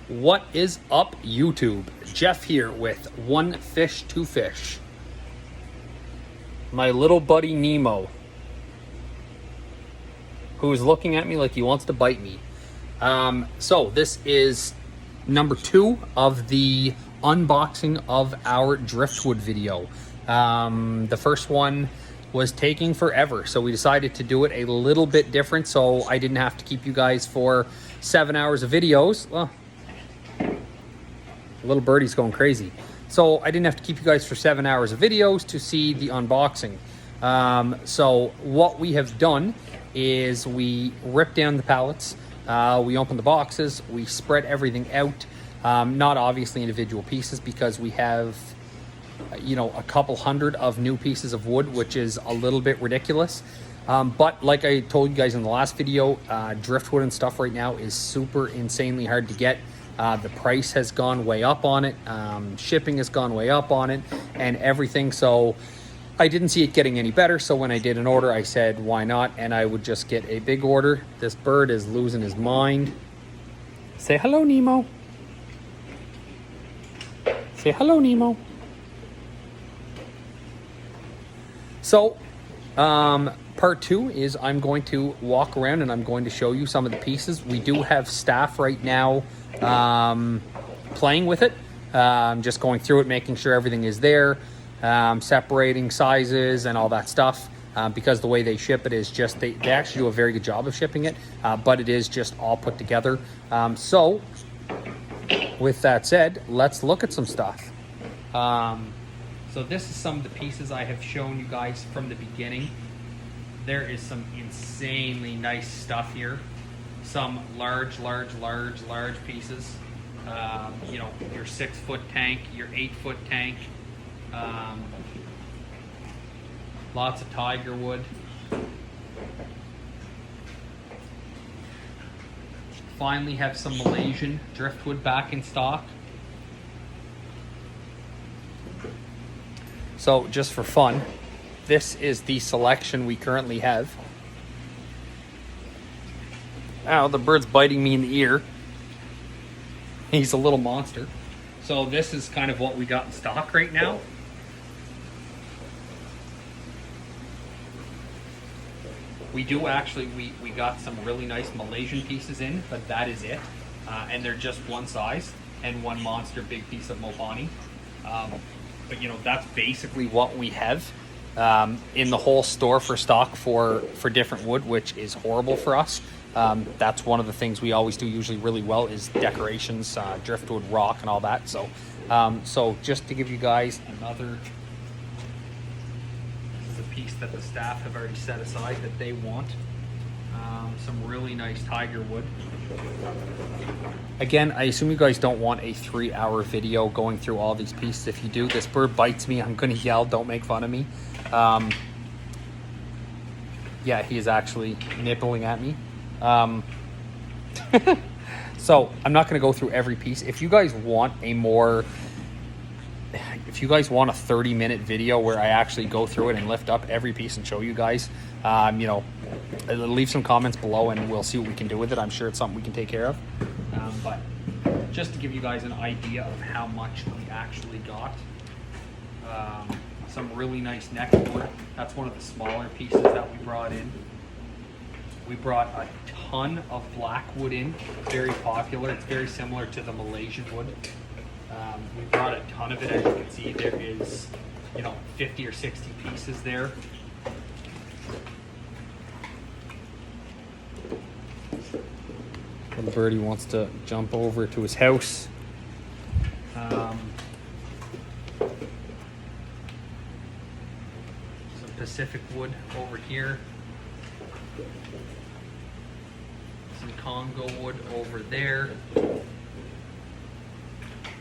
What is up, YouTube? Jeff here with One Fish, Two Fish. My little buddy Nemo, who is looking at me like he wants to bite me. So this is number 2 of the unboxing of our driftwood video. The first one was taking forever, so we decided to do it a little bit different so I didn't have to keep you guys for 7 hours of videos. Well, little birdie's going crazy. So I didn't have to keep you guys for 7 hours of videos to see the unboxing. So what we have done is we ripped down the pallets, we opened the boxes, we spread everything out, not obviously individual pieces because we have, you know, a couple hundred of new pieces of wood, which is a little bit ridiculous. But like I told you guys in the last video, driftwood and stuff right now is super insanely hard to get. The price has gone way up on it, shipping has gone way up on it, and everything. So I didn't see it getting any better. So when I did an order, I said, why not? And I would just get a big order. This bird is losing his mind. Say hello, Nemo. Say hello, Nemo. So, part 2 is I'm going to walk around and I'm going to show you some of the pieces. We do have staff right now playing with it, just going through it, making sure everything is there, separating sizes and all that stuff, because the way they ship it is just, they actually do a very good job of shipping it, but it is just all put together. So with that said, let's look at some stuff. So this is some of the pieces I have shown you guys from the beginning. There is some insanely nice stuff here. Some large pieces. You know, your 6-foot tank, your 8-foot tank. Lots of tiger wood. Finally have some Malaysian driftwood back in stock. So just for fun, this is the selection we currently have. Ow, the bird's biting me in the ear. He's a little monster. So this is kind of what we got in stock right now. We do actually, we got some really nice Malaysian pieces in, but that is it. And they're just one size and one monster big piece of Mopani. But you know, that's basically what we have in the whole store for stock for different wood, which is horrible for us. That's one of the things we always do usually really well is decorations, driftwood, rock, and all that. So, so just to give you guys another, this is a piece that the staff have already set aside that they want. Some really nice tiger wood. Again, I assume you guys don't want a 3-hour video going through all these pieces. If you do, this bird bites me, I'm gonna yell, don't make fun of me. Yeah, he is actually nibbling at me. So I'm not going to go through every piece. If you guys want a 30-minute video where I actually go through it and lift up every piece and show you guys, you know, leave some comments below and we'll see what we can do with it. I'm sure it's something we can take care of. But just to give you guys an idea of how much we actually got, some really nice neck wood. That's one of the smaller pieces that we brought in. We brought a ton of blackwood in, very popular. It's very similar to the Malaysian wood. We brought a ton of it. As you can see, there is, you know, 50 or 60 pieces there. Little birdie wants to jump over to his house. Some Pacific wood over here. Some Congo wood over there.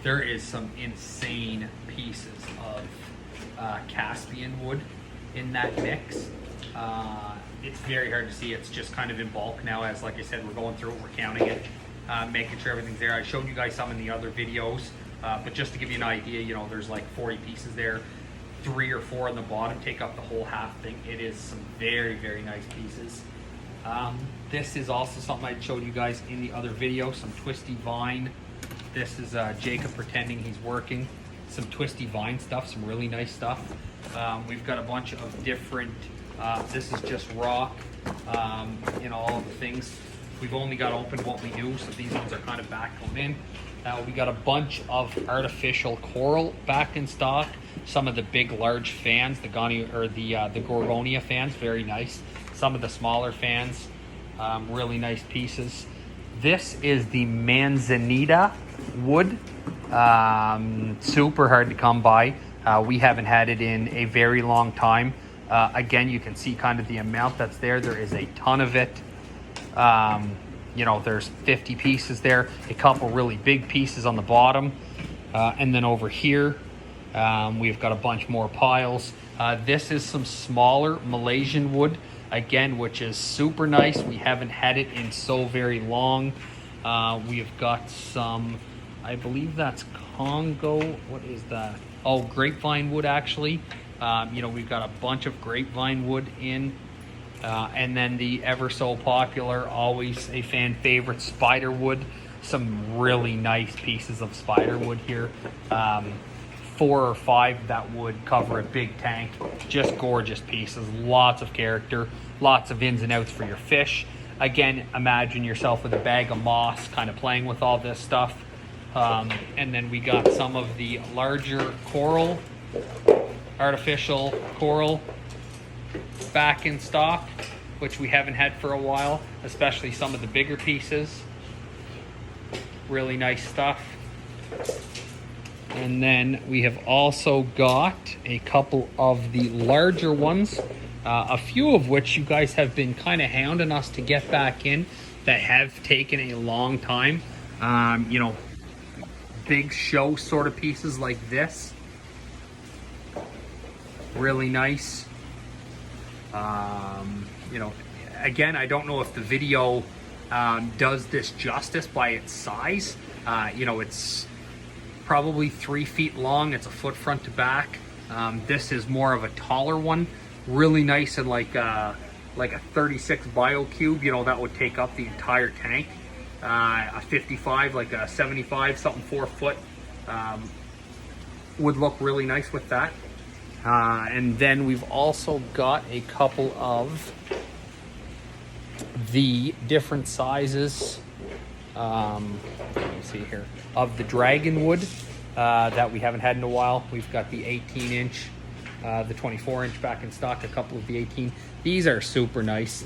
There is some insane pieces of Caspian wood in that mix. It's very hard to see. It's just kind of in bulk now, as like I said, we're going through it, we're counting it, making sure everything's there. I showed you guys some in the other videos, but just to give you an idea, you know, there's like 40 pieces there. 3 or 4 on the bottom take up the whole half thing. It is some very nice pieces. This is also something I showed you guys in the other video, some twisty vine This is Jacob pretending he's working. Some twisty vine stuff, some really nice stuff. We've got a bunch of different, this is just rock, all of the things. We've only got open what we do, so these ones are kind of back going in. We got a bunch of artificial coral back in stock. Some of the big, large fans, the Gorgonia fans, very nice. Some of the smaller fans, really nice pieces. This is the Manzanita wood. Super hard to come by. We haven't had it in a very long time. Again, you can see kind of the amount that's there. There is a ton of it. There's 50 pieces there, a couple really big pieces on the bottom. And then over here, we've got a bunch more piles. This is some smaller Malaysian wood, again, which is super nice. We haven't had it in so very long. We've got some, I believe that's Congo. What is that? Oh, grapevine wood, actually. We've got a bunch of grapevine wood in. And then the ever so popular, always a fan favorite, spider wood. Some really nice pieces of spider wood here. 4 or 5 that would cover a big tank. Just gorgeous pieces, lots of character, lots of ins and outs for your fish. Again, imagine yourself with a bag of moss kind of playing with all this stuff. And then we got some of the larger coral, artificial coral back in stock, which we haven't had for a while, especially some of the bigger pieces. Really nice stuff. And then we have also got a couple of the larger ones, a few of which you guys have been kind of hounding us to get back in, that have taken a long time. Big show sort of pieces like this. Really nice. Again, I don't know if the video does this justice by its size. It's probably 3 feet long. It's a foot front to back. This is more of a taller one. Really nice and like a 36 BioCube, that would take up the entire tank. A 55, like a 75, something 4 foot, would look really nice with that. And then we've also got a couple of the different sizes, let me see here, of the dragon wood that we haven't had in a while. We've got the 18-inch, the 24-inch back in stock, a couple of the 18. These are super nice.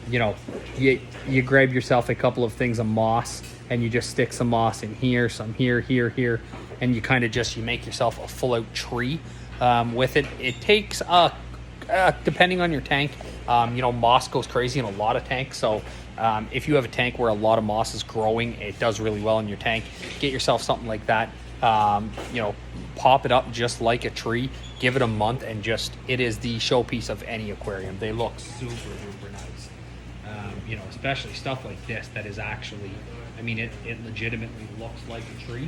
You grab yourself a couple of things of moss and you just stick some moss in here, some here, and you kind of you make yourself a full-out tree. With it. It takes, depending on your tank, moss goes crazy in a lot of tanks. So if you have a tank where a lot of moss is growing, it does really well in your tank. Get yourself something like that. Pop it up just like a tree. Give it a month and it is the showpiece of any aquarium. They look super, super nice. Especially stuff like this that is actually, it legitimately looks like a tree.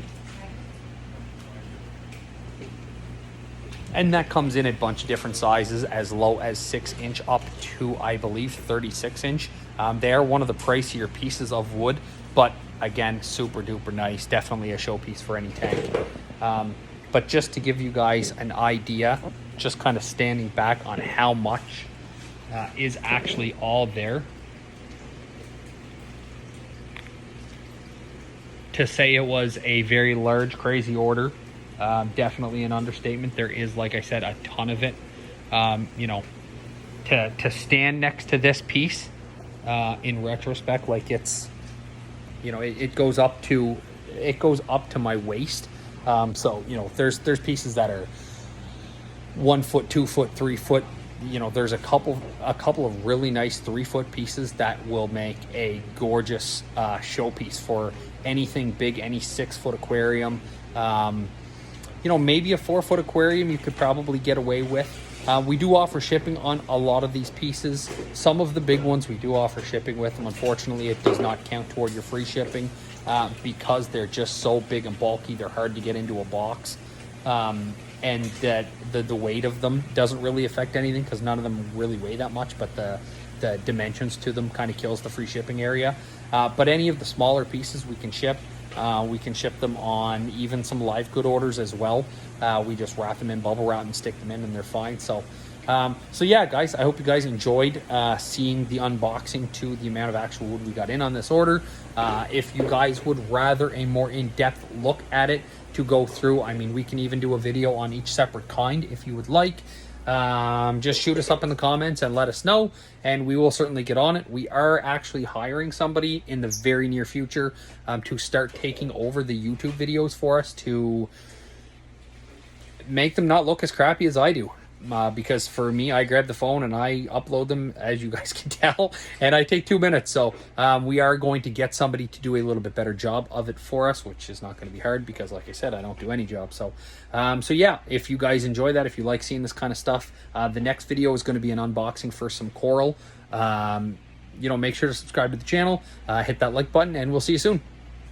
And that comes in a bunch of different sizes, as low as 6-inch up to, I believe, 36-inch. They are one of the pricier pieces of wood, but again, super duper nice. Definitely a showpiece for any tank. But just to give you guys an idea, just kind of standing back on how much is actually all there. To say it was a very large, crazy order, definitely an understatement. There is, like I said, a ton of it. To stand next to this piece, in retrospect, like it's, it goes up to my waist. There's pieces that are 1 foot, 2 foot, 3 foot. There's a couple of really nice 3-foot pieces that will make a gorgeous showpiece for anything big, any 6-foot aquarium. Maybe a 4-foot aquarium you could probably get away with. We do offer shipping on a lot of these pieces. Some of the big ones we do offer shipping with them. Unfortunately, it does not count toward your free shipping because they're just so big and bulky. They're hard to get into a box. And that the weight of them doesn't really affect anything because none of them really weigh that much, but the dimensions to them kind of kills the free shipping area. But any of the smaller pieces we can ship. We can ship them on even some live good orders as well. We just wrap them in bubble wrap and stick them in, and they're fine. So yeah, guys, I hope you guys enjoyed seeing the unboxing to the amount of actual wood we got in on this order. If you guys would rather a more in-depth look at it to go through, I mean, we can even do a video on each separate kind if you would like. Just shoot us up in the comments and let us know, and we will certainly get on it. We are actually hiring somebody in the very near future to start taking over the YouTube videos for us, to make them not look as crappy as I do. Because for me, I grab the phone and I upload them, as you guys can tell, and I take 2 minutes. So we are going to get somebody to do a little bit better job of it for us, which is not going to be hard because, like I said, I don't do any job. So yeah, if you guys enjoy that, if you like seeing this kind of stuff, the next video is going to be an unboxing for some coral. Make sure to subscribe to the channel, hit that like button, and we'll see you soon.